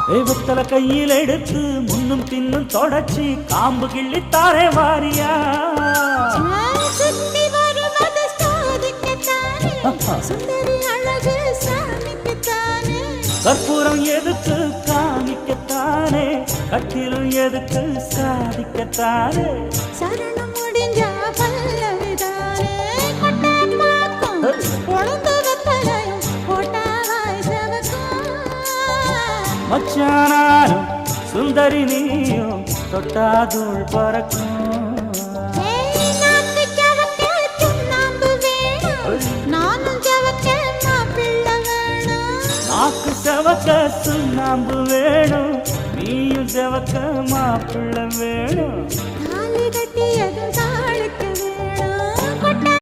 தெய்வத்தல கையில் எடுத்து முன்னும் பின்னும் தொடச்சி காம்பு கிள்ளித்தாரே வாரியா சுத்தி வருவது சாதிக்கத்தானே சுந்தரி அழகு சாமிக்கத்தானே கற்பூரம் எதுக்கு காமிக்கத்தானே கட்டிலும் எதுக்கு சாதிக்கத்தானே சரணம் முடிஞ்சா பல்லவிதானே கொட்டாப்பாக்கும் உழந்து வெத்தலையும் போட்டாவாய் செவக்கும் மச்சானாரும் சுந்தரி நீயும் தொட்டாதூள் பறக்கும் நாக்கு ஜவக்க சுண்ணாம்பு வேணும் நானும் ஜவக்க மாப்பிள்ளை வேணும் நாக்கு செவக்க சுண்ணாம்பு வேணும் நீயும் செவக்க மாப்பிள்ளை வேணும் தாலி கட்டியதும் தாளுக்கு